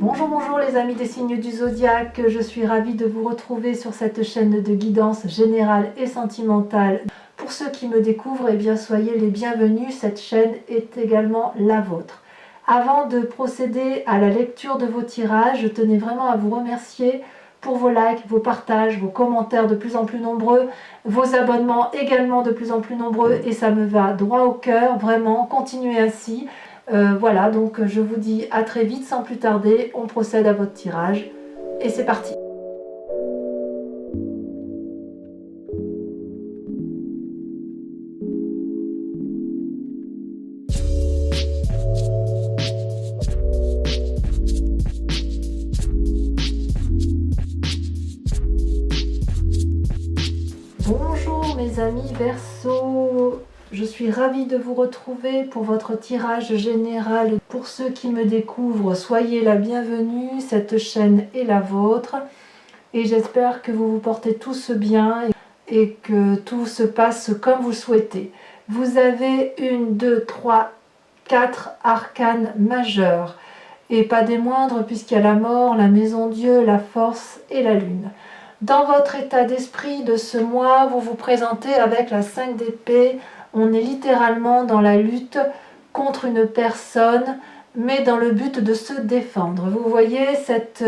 Bonjour, bonjour les amis des signes du zodiaque, je suis ravie de vous retrouver sur cette chaîne de guidance générale et sentimentale. Pour ceux qui me découvrent, eh bien soyez les bienvenus, cette chaîne est également la vôtre. Avant de procéder à la lecture de vos tirages, je tenais vraiment à vous remercier pour vos likes, vos partages, vos commentaires de plus en plus nombreux, vos abonnements également de plus en plus nombreux et ça me va droit au cœur, vraiment, continuez ainsi. Voilà, donc je vous dis à très vite sans plus tarder, on procède à votre tirage et c'est parti. Bonjour mes amis Verseau, je suis ravie de vous retrouver pour votre tirage général. Pour ceux qui me découvrent, soyez la bienvenue, cette chaîne est la vôtre et j'espère que vous vous portez tous bien et que tout se passe comme vous souhaitez. Vous avez 1, 2, 3, 4 arcanes majeurs et pas des moindres puisqu'il y a la mort, la maison Dieu, la force et la lune. Dans votre état d'esprit de ce mois, vous vous présentez avec la 5 d'épée. On est littéralement dans la lutte contre une personne, mais dans le but de se défendre. Vous voyez cette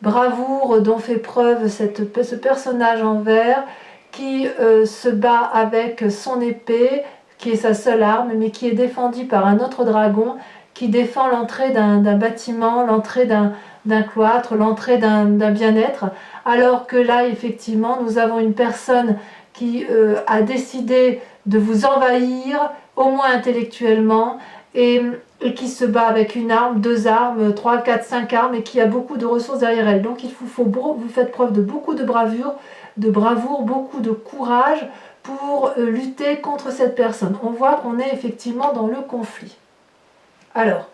bravoure dont fait preuve ce personnage en vert qui se bat avec son épée, qui est sa seule arme, mais qui est défendue par un autre dragon qui défend l'entrée d'un bâtiment, l'entrée d'un cloître, l'entrée d'un bien-être, alors que là, effectivement, nous avons une personne qui a décidé de vous envahir, au moins intellectuellement, et qui se bat avec une arme, 2 armes, 3, 4, 5 armes, et qui a beaucoup de ressources derrière elle. Donc vous faites preuve de beaucoup de bravoure, beaucoup de courage pour lutter contre cette personne. On voit qu'on est effectivement dans le conflit. Alors,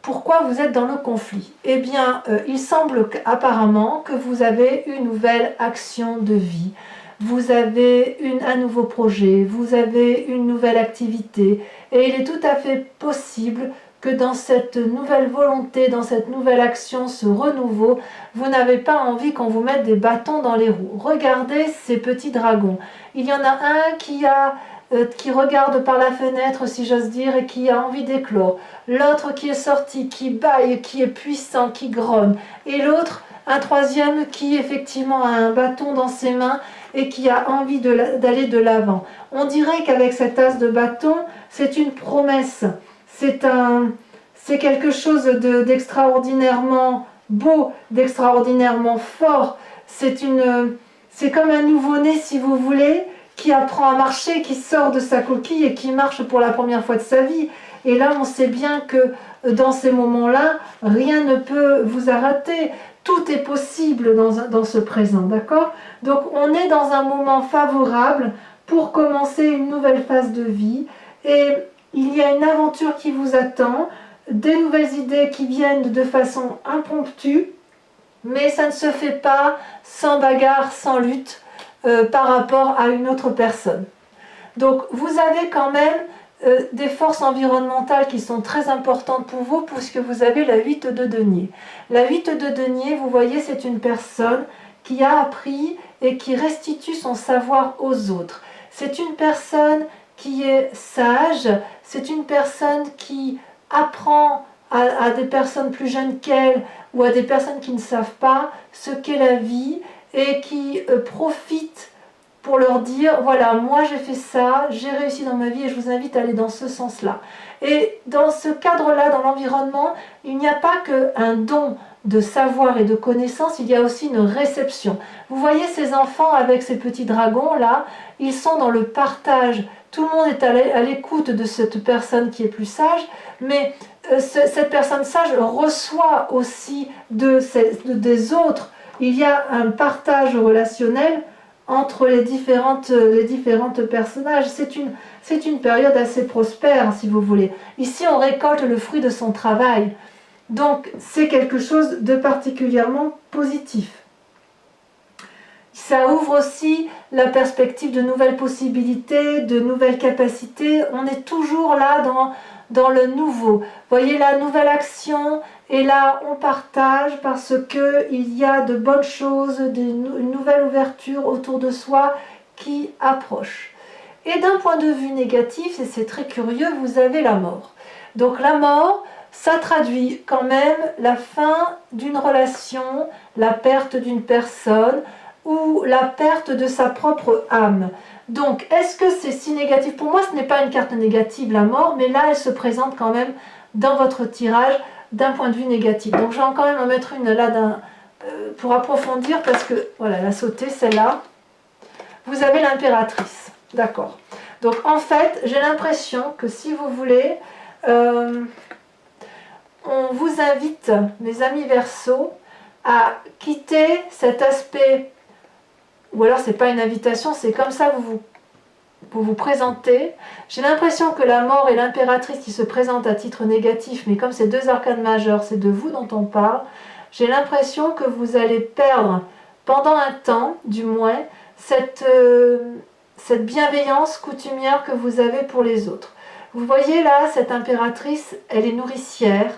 pourquoi vous êtes dans le conflit? Eh bien, il semble apparemment que vous avez une nouvelle action de vie, vous avez un nouveau projet, vous avez une nouvelle activité, et il est tout à fait possible que dans cette nouvelle volonté, dans cette nouvelle action, ce renouveau, vous n'avez pas envie qu'on vous mette des bâtons dans les roues. Regardez ces petits dragons. Il y en a un qui regarde par la fenêtre, si j'ose dire, et qui a envie d'éclore. L'autre qui est sorti, qui bâille, qui est puissant, qui grogne. Et l'autre, un troisième qui effectivement a un bâton dans ses mains et qui a envie d'aller de l'avant. On dirait qu'avec cet as de bâton, c'est une promesse. C'est quelque chose d'extraordinairement beau, d'extraordinairement fort. C'est comme un nouveau-né, si vous voulez, qui apprend à marcher, qui sort de sa coquille et qui marche pour la première fois de sa vie. Et là, on sait bien que dans ces moments-là, rien ne peut vous arrêter. Tout est possible dans ce présent, d'accord? Donc, on est dans un moment favorable pour commencer une nouvelle phase de vie. Et il y a une aventure qui vous attend, des nouvelles idées qui viennent de façon impromptue, mais ça ne se fait pas sans bagarre, sans lutte. Par rapport à une autre personne. Donc vous avez quand même des forces environnementales qui sont très importantes pour vous puisque vous avez la 8 de denier. La 8 de denier, vous voyez, c'est une personne qui a appris et qui restitue son savoir aux autres. C'est une personne qui est sage, c'est une personne qui apprend à des personnes plus jeunes qu'elle ou à des personnes qui ne savent pas ce qu'est la vie et qui profite pour leur dire, voilà, moi j'ai fait ça, j'ai réussi dans ma vie et je vous invite à aller dans ce sens-là. Et dans ce cadre-là, dans l'environnement, il n'y a pas qu'un don de savoir et de connaissance, il y a aussi une réception. Vous voyez ces enfants avec ces petits dragons-là, ils sont dans le partage. Tout le monde est à l'écoute de cette personne qui est plus sage, mais cette personne sage reçoit aussi des autres. Il y a un partage relationnel entre les différentes personnages. C'est une période assez prospère, si vous voulez. Ici, on récolte le fruit de son travail. Donc, c'est quelque chose de particulièrement positif. Ça ouvre aussi la perspective de nouvelles possibilités, de nouvelles capacités. On est toujours là dans le nouveau. Vous voyez, la nouvelle action Et là, on partage parce qu'il y a de bonnes choses, une nouvelle ouverture autour de soi qui approche. Et d'un point de vue négatif, et c'est très curieux, vous avez la mort. Donc la mort, ça traduit quand même la fin d'une relation, la perte d'une personne ou la perte de sa propre âme. Donc, est-ce que c'est si négatif? Pour moi, ce n'est pas une carte négative, la mort, mais là, elle se présente quand même dans votre tirage d'un point de vue négatif. Donc, je vais quand même en mettre une là pour approfondir, parce que, voilà, elle a sauté, celle-là. Vous avez l'impératrice, d'accord. Donc, en fait, j'ai l'impression que si vous voulez, on vous invite, mes amis Verseaux, à quitter cet aspect, ou alors c'est pas une invitation, c'est comme ça vous vous présentez. J'ai l'impression que la mort et l'impératrice qui se présentent à titre négatif, mais comme c'est deux arcanes majeures, c'est de vous dont on parle, j'ai l'impression que vous allez perdre, pendant un temps du moins, cette bienveillance coutumière que vous avez pour les autres. Vous voyez là, cette impératrice, elle est nourricière,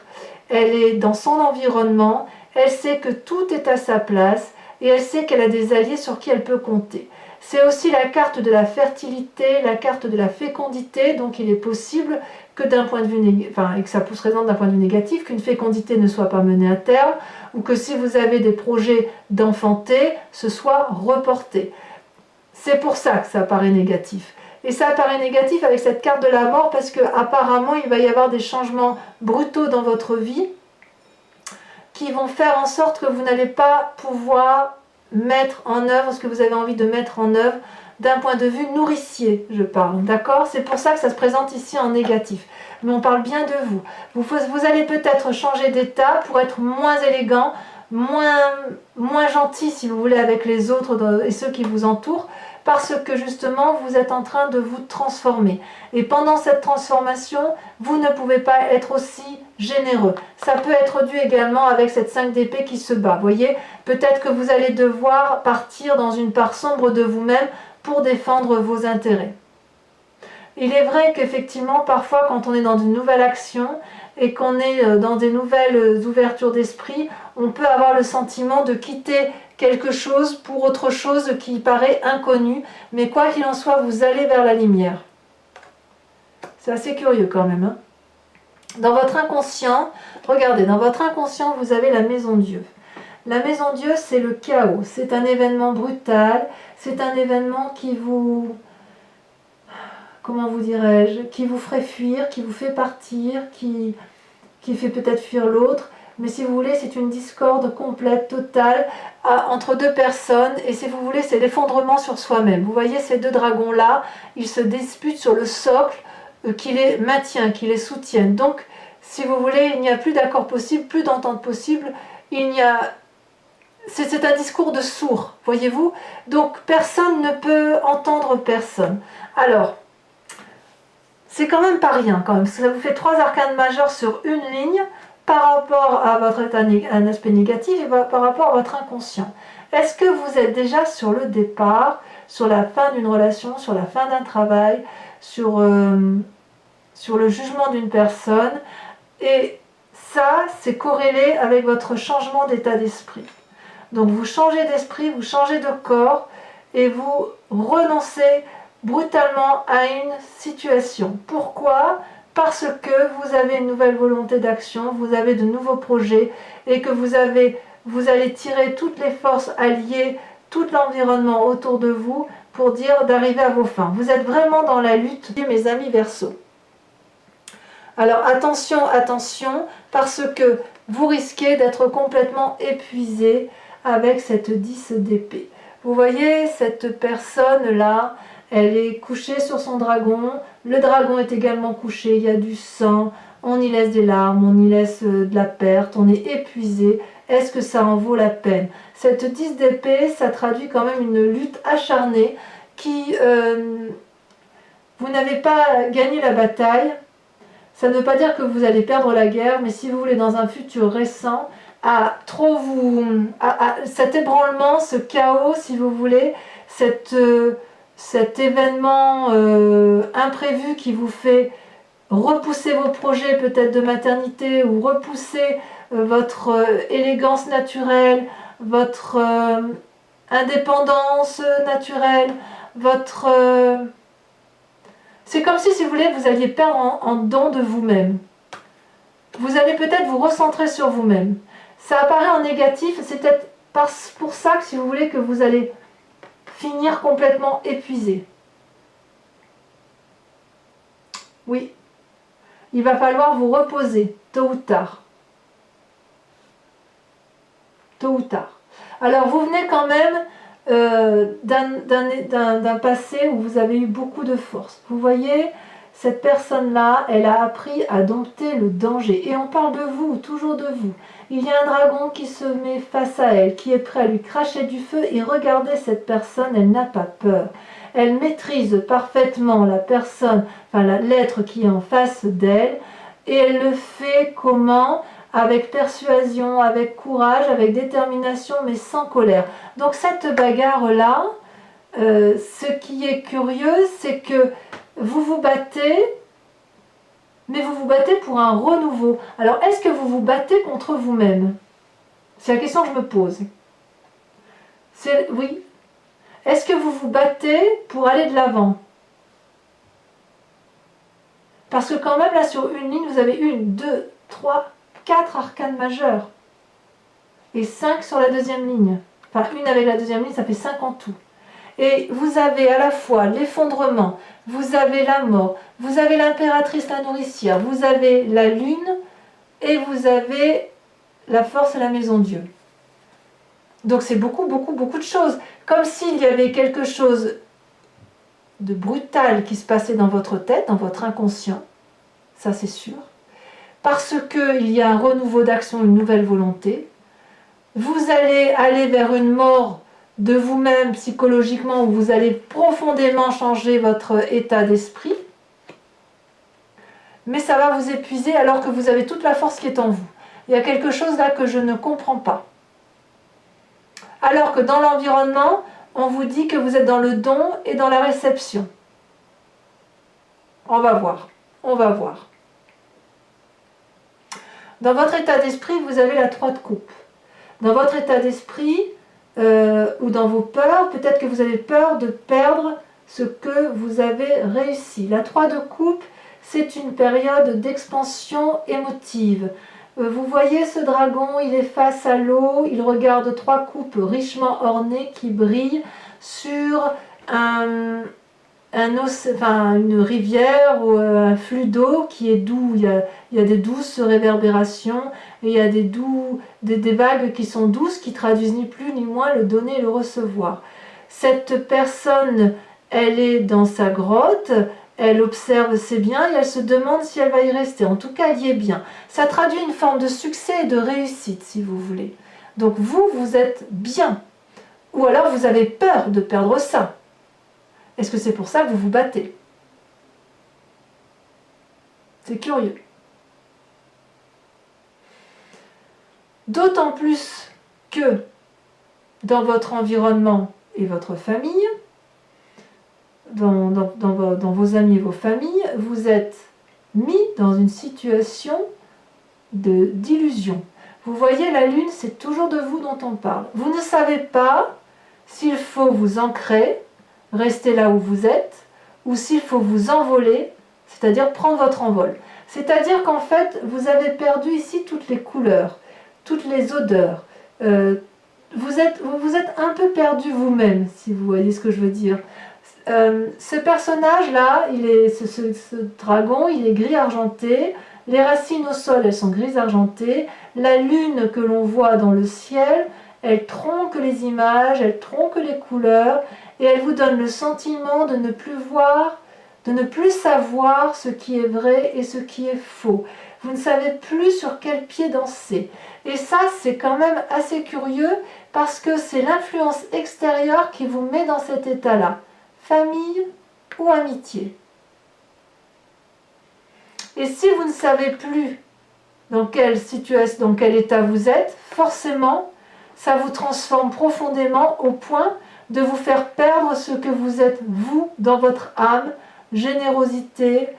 elle est dans son environnement, elle sait que tout est à sa place et elle sait qu'elle a des alliés sur qui elle peut compter. C'est aussi la carte de la fertilité, la carte de la fécondité, donc il est possible que d'un point de vue et que ça se présente d'un point de vue négatif, qu'une fécondité ne soit pas menée à terme, ou que si vous avez des projets d'enfanter, ce soit reporté. C'est pour ça que ça paraît négatif. Et ça paraît négatif avec cette carte de la mort parce qu'apparemment il va y avoir des changements brutaux dans votre vie qui vont faire en sorte que vous n'allez pas pouvoir mettre en œuvre ce que vous avez envie de mettre en œuvre d'un point de vue nourricier, je parle, d'accord? C'est pour ça que ça se présente ici en négatif. Mais on parle bien de vous. Vous allez peut-être changer d'état pour être moins élégant, moins gentil, si vous voulez, avec les autres et ceux qui vous entourent, parce que justement, vous êtes en train de vous transformer. Et pendant cette transformation, vous ne pouvez pas être aussi généreux. Ça peut être dû également avec cette 5 d'épée qui se bat. Vous voyez, peut-être que vous allez devoir partir dans une part sombre de vous-même pour défendre vos intérêts. Il est vrai qu'effectivement, parfois, quand on est dans une nouvelle action et qu'on est dans des nouvelles ouvertures d'esprit, on peut avoir le sentiment de quitter quelque chose pour autre chose qui paraît inconnu. Mais quoi qu'il en soit, vous allez vers la lumière. C'est assez curieux quand même. Hein. Dans votre inconscient, regardez, dans votre inconscient, vous avez la maison Dieu. La maison Dieu, c'est le chaos. C'est un événement brutal. C'est un événement qui vous... Comment vous dirais-je? Qui vous ferait fuir, qui vous fait partir, qui fait peut-être fuir l'autre. Mais si vous voulez, c'est une discorde complète, totale, entre deux personnes. Et si vous voulez, c'est l'effondrement sur soi-même. Vous voyez ces deux dragons-là, ils se disputent sur le socle qui les maintient, qui les soutiennent. Donc, si vous voulez, il n'y a plus d'accord possible, plus d'entente possible. C'est un discours de sourd, voyez-vous. Donc, personne ne peut entendre personne. Alors, c'est quand même pas rien, quand même. Ça vous fait 3 arcanes majeures sur une ligne par rapport à votre état, un aspect négatif et par rapport à votre inconscient. Est-ce que vous êtes déjà sur le départ, sur la fin d'une relation, sur la fin d'un travail, sur le jugement d'une personne? Et ça, c'est corrélé avec votre changement d'état d'esprit. Donc vous changez d'esprit, vous changez de corps et vous renoncez brutalement à une situation. Pourquoi? Parce que vous avez une nouvelle volonté d'action, vous avez de nouveaux projets et que vous allez tirer toutes les forces alliées, tout l'environnement autour de vous pour dire d'arriver à vos fins. Vous êtes vraiment dans la lutte, mes amis Verseaux. Alors attention, attention, parce que vous risquez d'être complètement épuisé avec cette 10 d'épée. Vous voyez cette personne-là, elle est couchée sur son dragon, le dragon est également couché, il y a du sang, on y laisse des larmes, on y laisse de la perte, on est épuisé. Est-ce que ça en vaut la peine? Cette 10 d'épée, ça traduit quand même une lutte acharnée qui... vous n'avez pas gagné la bataille. Ça ne veut pas dire que vous allez perdre la guerre, mais si vous voulez, dans un futur récent, cet ébranlement, ce chaos, si vous voulez, cet événement imprévu qui vous fait repousser vos projets peut-être de maternité ou repousser votre élégance naturelle, votre indépendance naturelle, votre... C'est comme si vous voulez, vous alliez perdre en don de vous-même. Vous allez peut-être vous recentrer sur vous-même. Ça apparaît en négatif, c'est peut-être pour ça que si vous voulez que vous allez finir complètement épuisé. Oui, il va falloir vous reposer, tôt ou tard. Tôt ou tard. Alors vous venez quand même d'un passé où vous avez eu beaucoup de force. Vous voyez, cette personne-là, elle a appris à dompter le danger. Et on parle de vous, toujours de vous. Il y a un dragon qui se met face à elle, qui est prêt à lui cracher du feu. Et regardez cette personne, elle n'a pas peur. Elle maîtrise parfaitement la personne, enfin l'être qui est en face d'elle. Et elle le fait comment ? Avec persuasion, avec courage, avec détermination, mais sans colère. Donc cette bagarre-là, ce qui est curieux, c'est que vous vous battez, mais vous vous battez pour un renouveau. Alors, est-ce que vous vous battez contre vous-même? C'est la question que je me pose. Oui. Est-ce que vous vous battez pour aller de l'avant? Parce que quand même, là, sur une ligne, vous avez 1, 2, 3, 4 arcanes majeures. Et 5 sur la deuxième ligne. Enfin, une avec la deuxième ligne, ça fait 5 en tout. Et vous avez à la fois l'effondrement, vous avez la mort, vous avez l'impératrice, la nourricière, vous avez la lune et vous avez la force et la maison Dieu. Donc c'est beaucoup, beaucoup, beaucoup de choses. Comme s'il y avait quelque chose de brutal qui se passait dans votre tête, dans votre inconscient, ça c'est sûr, parce qu'il y a un renouveau d'action, une nouvelle volonté. Vous allez aller vers une mort de vous-même psychologiquement, où vous allez profondément changer votre état d'esprit, mais ça va vous épuiser alors que vous avez toute la force qui est en vous. Il y a quelque chose là que je ne comprends pas. Alors que dans l'environnement, on vous dit que vous êtes dans le don et dans la réception. On va voir, on va voir. Dans votre état d'esprit, vous avez la 3 de coupe. Dans votre état d'esprit, ou dans vos peurs, peut-être que vous avez peur de perdre ce que vous avez réussi. La 3 de coupe, c'est une période d'expansion émotive. Vous voyez ce dragon, il est face à l'eau, il regarde 3 coupes richement ornées qui brillent sur une rivière ou un flux d'eau qui est doux. Il y a des douces réverbérations et il y a des vagues qui sont douces, qui traduisent ni plus ni moins le donner et le recevoir. Cette personne, elle est dans sa grotte, elle observe ses biens et elle se demande si elle va y rester. En tout cas, elle y est bien. Ça traduit une forme de succès et de réussite, si vous voulez. Donc vous êtes bien. Ou alors vous avez peur de perdre ça. Est-ce que c'est pour ça que vous vous battez? C'est curieux. D'autant plus que dans votre environnement et votre famille, dans vos amis et vos familles, vous êtes mis dans une situation d'illusion. Vous voyez, la lune, c'est toujours de vous dont on parle. Vous ne savez pas s'il faut vous ancrer, rester là où vous êtes, ou s'il faut vous envoler, c'est-à-dire prendre votre envol. C'est-à-dire qu'en fait, vous avez perdu ici toutes les couleurs, toutes les odeurs. Vous êtes un peu perdu vous-même, si vous voyez ce que je veux dire. Ce personnage-là, ce dragon, il est gris argenté. Les racines au sol, elles sont grises argentées. La lune que l'on voit dans le ciel, elle tronque les images, elle tronque les couleurs, et elle vous donne le sentiment de ne plus voir, de ne plus savoir ce qui est vrai et ce qui est faux. Vous ne savez plus sur quel pied danser. Et ça, c'est quand même assez curieux, parce que c'est l'influence extérieure qui vous met dans cet état-là. Famille ou amitié. Et si vous ne savez plus dans quelle situation, dans quel état vous êtes, forcément, ça vous transforme profondément au point de vous faire perdre ce que vous êtes, vous, dans votre âme, générosité,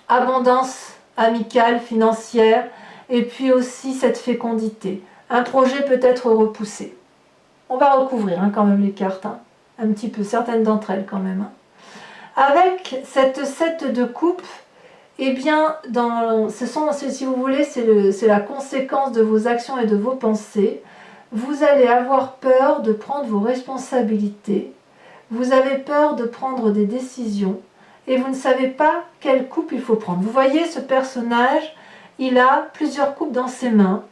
abondance amicale, financière. et puis aussi cette fécondité. Un projet peut être repoussé. On va recouvrir quand même les cartes, un petit peu, certaines d'entre elles quand même. Avec cette 7 de coupe, eh bien, si vous voulez, c'est la conséquence de vos actions et de vos pensées. Vous allez avoir peur de prendre vos responsabilités, vous avez peur de prendre des décisions, et vous ne savez pas quelle coupe il faut prendre. Vous voyez ce personnage, il a plusieurs coupes dans ses mains.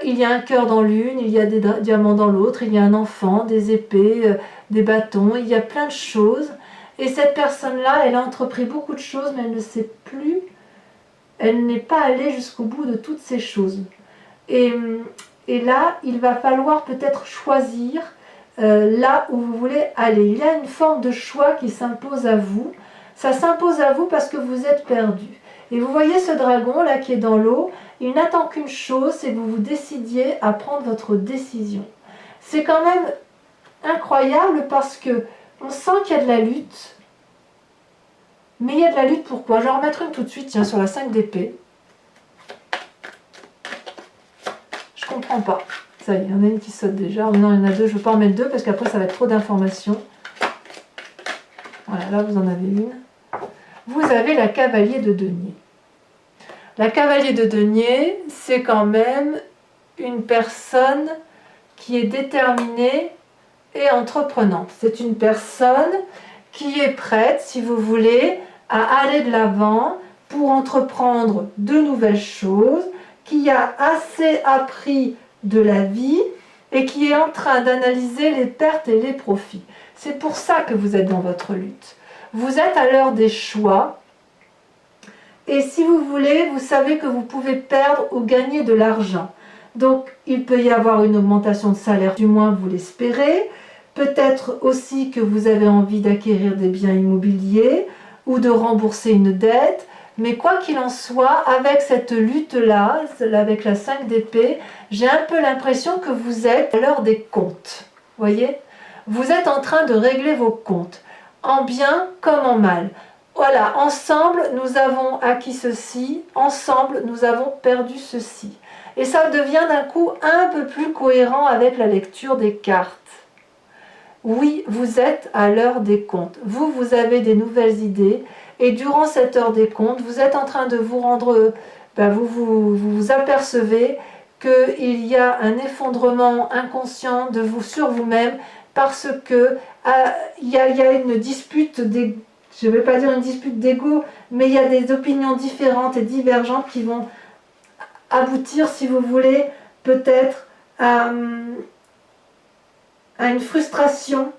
Il y a un cœur dans l'une, il y a des diamants dans l'autre, il y a un enfant, des épées, des bâtons, il y a plein de choses. Et cette personne-là, elle a entrepris beaucoup de choses, mais elle ne sait plus, elle n'est pas allée jusqu'au bout de toutes ces choses. Et là, il va falloir peut-être choisir là où vous voulez aller. Il y a une forme de choix qui s'impose à vous. Ça s'impose à vous parce que vous êtes perdu. Et vous voyez ce dragon là qui est dans l'eau, il n'attend qu'une chose, c'est que vous vous décidiez à prendre votre décision. C'est quand même incroyable parce que on sent qu'il y a de la lutte. Mais il y a de la lutte pourquoi? Je vais en remettre une tout de suite, tiens, sur la 5 d'épée. Je comprends pas. Ça y est, il y en a une qui saute déjà. Oh non, il y en a deux, je ne veux pas en mettre deux parce qu'après ça va être trop d'informations. Voilà, là vous en avez une. Vous avez la cavalier de denier. La cavalier de denier, c'est quand même une personne qui est déterminée et entreprenante. C'est une personne qui est prête, si vous voulez, à aller de l'avant pour entreprendre de nouvelles choses, qui a assez appris de la vie et qui est en train d'analyser les pertes et les profits. C'est pour ça que vous êtes dans votre lutte. Vous êtes à l'heure des choix et si vous voulez, vous savez que vous pouvez perdre ou gagner de l'argent. Donc, il peut y avoir une augmentation de salaire, du moins vous l'espérez. Peut-être aussi que vous avez envie d'acquérir des biens immobiliers ou de rembourser une dette. Mais quoi qu'il en soit, avec cette lutte-là, avec la 5 d'épée, j'ai un peu l'impression que vous êtes à l'heure des comptes. Voyez? Vous êtes en train de régler vos comptes, en bien comme en mal. Voilà, ensemble, nous avons acquis ceci, ensemble, nous avons perdu ceci. Et ça devient d'un coup un peu plus cohérent avec la lecture des cartes. Oui, vous êtes à l'heure des comptes. Vous avez des nouvelles idées et durant cette heure des comptes, vous êtes en train de vous rendre, vous apercevez qu'il y a un effondrement inconscient de vous sur vous-même parce que il y a une dispute, je ne vais pas dire une dispute d'ego, mais il y a des opinions différentes et divergentes qui vont aboutir, si vous voulez, peut-être à une frustration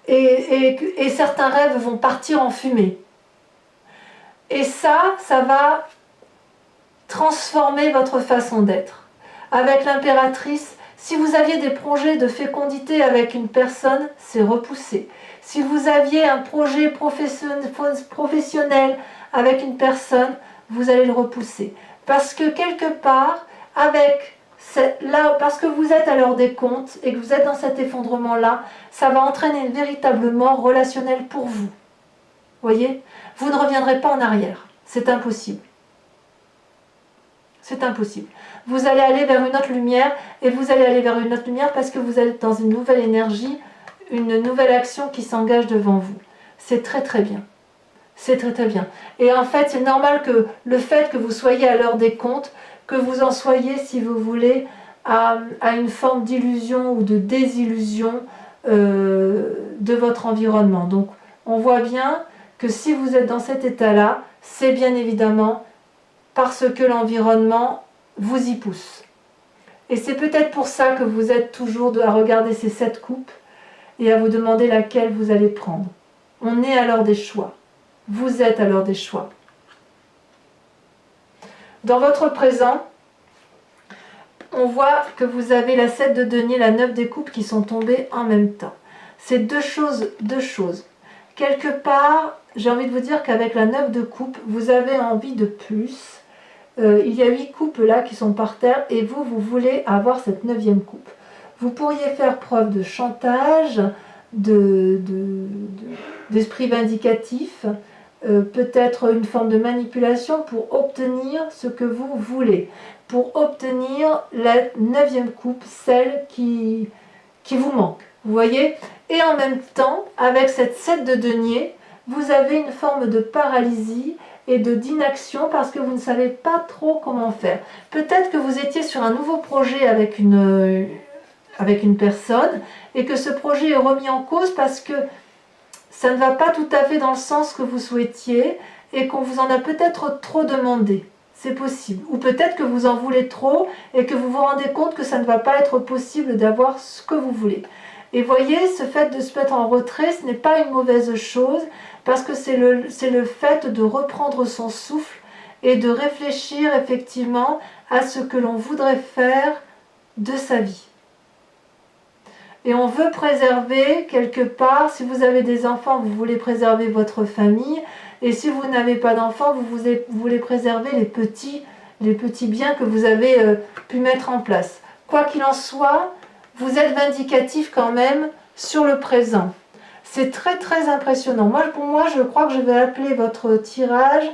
et certains rêves vont partir en fumée. Et ça va transformer votre façon d'être. Avec l'impératrice, si vous aviez des projets de fécondité avec une personne, c'est repoussé. Si vous aviez un projet professionnel avec une personne, vous allez le repousser. Parce que quelque part, parce que vous êtes à l'heure des comptes et que vous êtes dans cet effondrement-là, ça va entraîner une véritable mort relationnelle pour vous. Voyez? Vous ne reviendrez pas en arrière. C'est impossible. C'est impossible. Vous allez aller vers une autre lumière et vous allez aller vers une autre lumière parce que vous êtes dans une nouvelle énergie, une nouvelle action qui s'engage devant vous. C'est très très bien. C'est très très bien. Et en fait, c'est normal que le fait que vous soyez à l'heure des comptes, que vous en soyez, si vous voulez, à une forme d'illusion ou de désillusion de votre environnement. Donc, on voit bien que si vous êtes dans cet état-là, c'est bien évidemment parce que l'environnement vous y pousse. Et c'est peut-être pour ça que vous êtes toujours à regarder ces 7 coupes et à vous demander laquelle vous allez prendre. On est à l'heure des choix. Vous êtes à l'heure des choix. Dans votre présent, on voit que vous avez la 7 de denier, la 9 des coupes qui sont tombées en même temps. C'est deux choses. Quelque part, j'ai envie de vous dire qu'avec la 9 de coupe, vous avez envie de plus. Il y a 8 coupes là qui sont par terre et vous voulez avoir cette 9e coupe. Vous pourriez faire preuve de chantage, d'esprit vindicatif, peut-être une forme de manipulation pour obtenir ce que vous voulez, pour obtenir la 9e coupe, celle qui vous manque. Vous voyez? Et en même temps, avec cette 7 de denier, vous avez une forme de paralysie et d'inaction parce que vous ne savez pas trop comment faire. Peut-être que vous étiez sur un nouveau projet avec une personne et que ce projet est remis en cause parce que ça ne va pas tout à fait dans le sens que vous souhaitiez et qu'on vous en a peut-être trop demandé. C'est possible. Ou peut-être que vous en voulez trop et que vous vous rendez compte que ça ne va pas être possible d'avoir ce que vous voulez. Et voyez, ce fait de se mettre en retrait, ce n'est pas une mauvaise chose parce que c'est le fait de reprendre son souffle et de réfléchir effectivement à ce que l'on voudrait faire de sa vie. Et on veut préserver quelque part, si vous avez des enfants, vous voulez préserver votre famille, et si vous n'avez pas d'enfants, vous voulez préserver les petits biens que vous avez pu mettre en place. Quoi qu'il en soit, vous êtes vindicatif quand même sur le présent. C'est très très impressionnant. Pour moi, je crois que je vais appeler votre tirage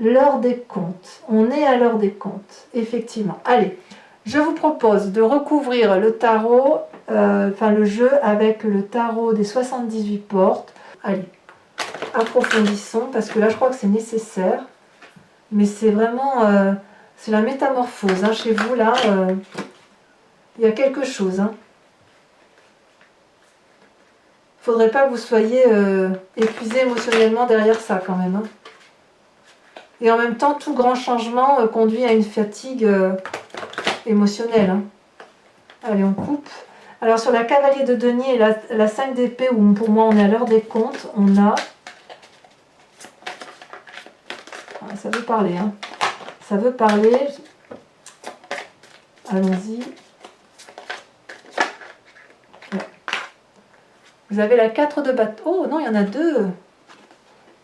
l'heure des comptes. On est à l'heure des comptes, effectivement. Allez, je vous propose de recouvrir le tarot, le jeu avec le tarot des 78 portes. Allez, approfondissons, parce que là, je crois que c'est nécessaire. Mais c'est vraiment... c'est la métamorphose, hein, chez vous, là. Il y a quelque chose, hein. Faudrait pas que vous soyez épuisé émotionnellement derrière ça quand même. Hein. Et en même temps, tout grand changement conduit à une fatigue émotionnelle. Hein. Allez, on coupe. Alors sur la cavalier de denier et la 5 d'épée, où pour moi on est à l'heure des comptes, on a... Ah, ça veut parler. Hein. Ça veut parler. Allons-y. Vous avez la 4 de bâton. Oh non, il y en a deux.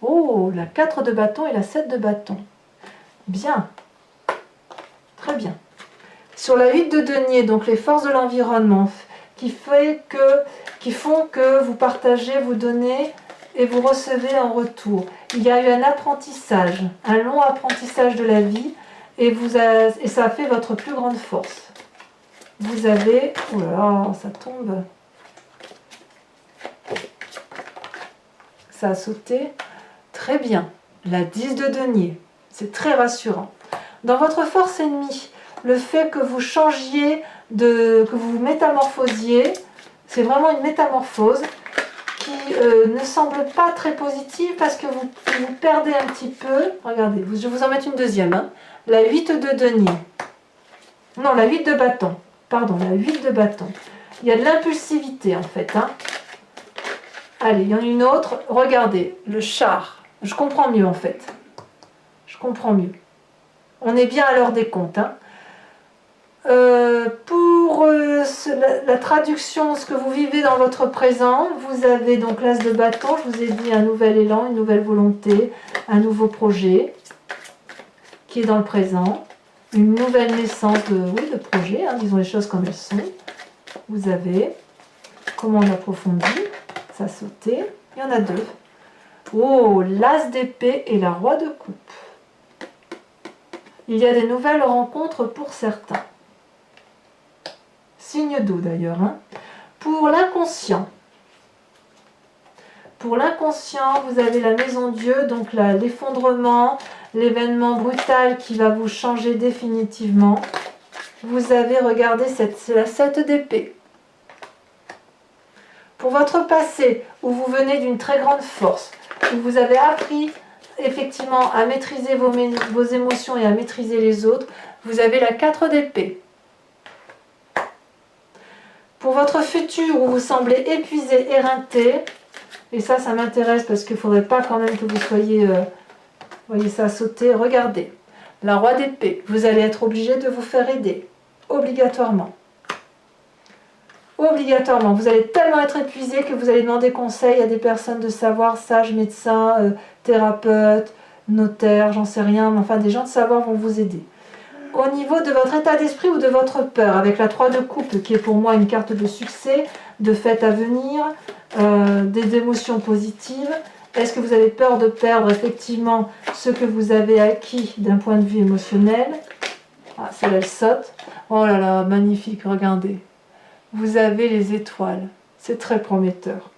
Oh, la 4 de bâton et la 7 de bâton. Bien. Très bien. Sur la 8 de denier, donc les forces de l'environnement, qui font que vous partagez, vous donnez et vous recevez en retour. Il y a eu un apprentissage, un long apprentissage de la vie et ça a fait votre plus grande force. Vous avez... Oh là là, ça tombe... Ça a sauté. Très bien. La 10 de denier. C'est très rassurant. Dans votre force ennemie, le fait que vous changiez, que vous vous métamorphosiez, c'est vraiment une métamorphose qui ne semble pas très positive parce que vous perdez un petit peu. Regardez, je vais vous en mettre une deuxième. Hein. La 8 de denier. Non, la 8 de bâton. Pardon, la 8 de bâton. Il y a de l'impulsivité en fait. Hein. Allez, il y en a une autre. Regardez, le char. Je comprends mieux en fait. Je comprends mieux. On est bien à l'heure des comptes. Hein. Pour la traduction, ce que vous vivez dans votre présent, vous avez donc l'as de bâton. Je vous ai dit un nouvel élan, une nouvelle volonté, un nouveau projet qui est dans le présent. Une nouvelle naissance de projet, hein, disons les choses comme elles sont. Vous avez, comment on approfondit. Ça a sauté. Il y en a deux. Oh, l'as d'épée et la roi de coupe. Il y a des nouvelles rencontres pour certains. Signe d'eau d'ailleurs. Hein. Pour l'inconscient. Pour l'inconscient, vous avez la maison Dieu, donc l'effondrement, l'événement brutal qui va vous changer définitivement. Vous avez, regardé, c'est la 7 d'épée. Pour votre passé, où vous venez d'une très grande force, où vous avez appris effectivement à maîtriser vos émotions et à maîtriser les autres, vous avez la 4 d'épée. Pour votre futur, où vous semblez épuisé, éreinté, et ça m'intéresse parce qu'il ne faudrait pas quand même que vous soyez, voyez ça sauter, regardez, la roi d'épée, vous allez être obligé de vous faire aider, obligatoirement. Obligatoirement, vous allez tellement être épuisé que vous allez demander conseil à des personnes de savoir, sages, médecins, thérapeutes, notaires, j'en sais rien, mais enfin des gens de savoir vont vous aider. Au niveau de votre état d'esprit ou de votre peur, avec la 3 de coupe qui est pour moi une carte de succès, de fête à venir, des émotions positives, Est-ce que vous avez peur de perdre effectivement ce que vous avez acquis d'un point de vue émotionnel? Ah, celle-là, elle saute. Oh là là, magnifique, regardez. Vous avez les étoiles. C'est très prometteur.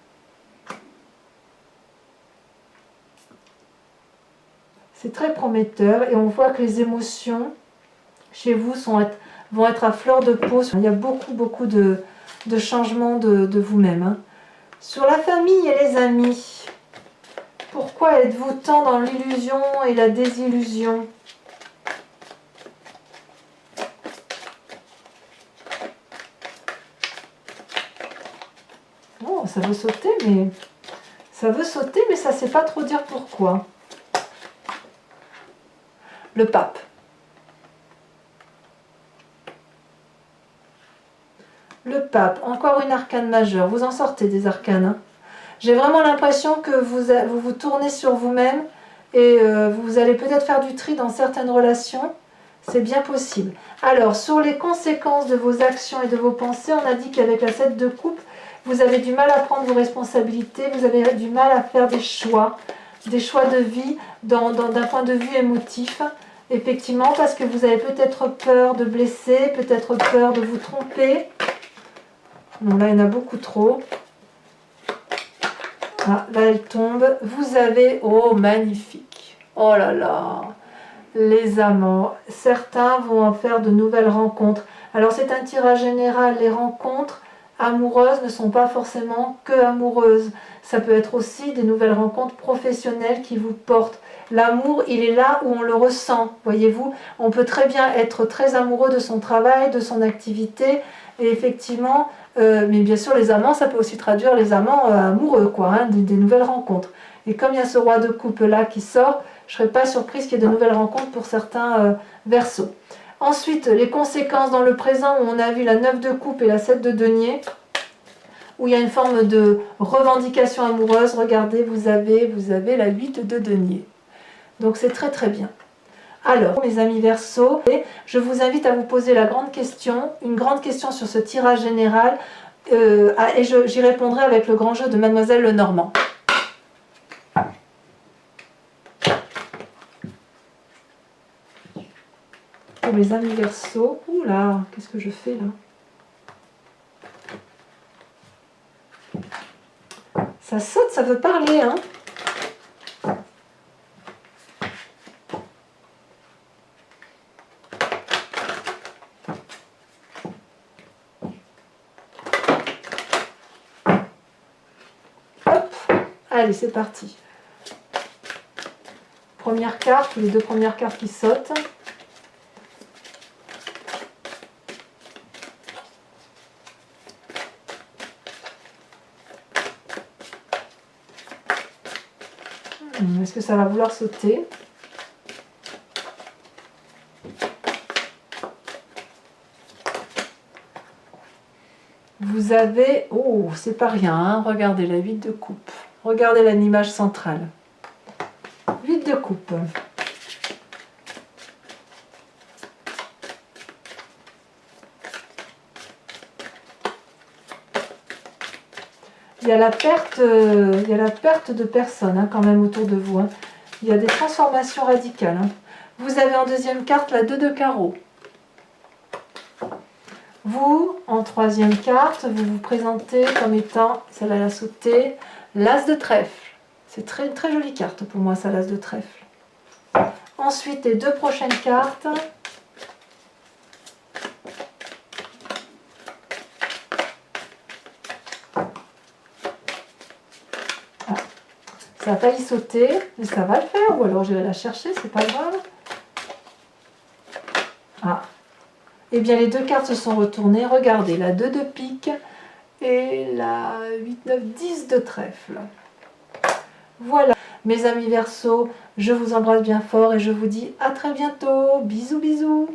C'est très prometteur et on voit que les émotions chez vous vont être à fleur de peau. Il y a beaucoup de changements de vous-même. Hein. Sur la famille et les amis, pourquoi êtes-vous tant dans l'illusion et la désillusion? Oh, ça veut sauter, mais ça ne sait pas trop dire pourquoi. Le pape. Le pape, encore une arcane majeure. Vous en sortez des arcanes. Hein. J'ai vraiment l'impression que vous tournez sur vous-même et vous allez peut-être faire du tri dans certaines relations. C'est bien possible. Alors, sur les conséquences de vos actions et de vos pensées, on a dit qu'avec la 7 de coupe, vous avez du mal à prendre vos responsabilités, vous avez du mal à faire des choix de vie d'un point de vue émotif. Effectivement, parce que vous avez peut-être peur de blesser, peut-être peur de vous tromper. Non, là, il y en a beaucoup trop. Ah, là, elle tombe. Vous avez... Oh, magnifique. Oh là là. Les amants. Certains vont en faire de nouvelles rencontres. Alors, c'est un tirage général. Les rencontres amoureuses ne sont pas forcément que amoureuses. Ça peut être aussi des nouvelles rencontres professionnelles qui vous portent. L'amour, il est là où on le ressent, voyez-vous. On peut très bien être très amoureux de son travail, de son activité, et effectivement, mais bien sûr les amants, ça peut aussi traduire les amants amoureux, quoi, hein, des nouvelles rencontres. Et comme il y a ce roi de coupe là qui sort, je ne serais pas surprise qu'il y ait de nouvelles rencontres pour certains Verseaux. Ensuite, les conséquences dans le présent, où on a vu la 9 de coupe et la 7 de denier, où il y a une forme de revendication amoureuse. Regardez, vous avez la 8 de denier. Donc c'est très très bien. Alors, mes amis Verseaux, je vous invite à vous poser la grande question, une grande question sur ce tirage général, et j'y répondrai avec le grand jeu de Mademoiselle Lenormand. Pour mes amis Verseaux, oula, qu'est-ce que je fais là? Ça saute, ça veut parler, hein? Allez, c'est parti. Première carte, les deux premières cartes qui sautent. Est-ce que ça va vouloir sauter? Vous avez... Oh, c'est pas rien, hein. Regardez la 8 de coupe. Regardez l'image centrale. 8 de coupe. Il y a la perte de personnes hein, quand même autour de vous. Hein. Il y a des transformations radicales. Hein. Vous avez en deuxième carte la 2 de carreau. Vous, en troisième carte, vous vous présentez comme étant, celle-là elle a sauté, l'as de trèfle. C'est très, très jolie carte pour moi, ça, l'as de trèfle. Ensuite, les deux prochaines cartes. Ah, ça a failli sauter, mais ça va le faire, ou alors je vais la chercher, c'est pas grave. Ah. Eh bien, les deux cartes se sont retournées. Regardez, la 2 de pique et la 8, 9, 10 de trèfle. Voilà, mes amis Verseaux, je vous embrasse bien fort et je vous dis à très bientôt. Bisous, bisous.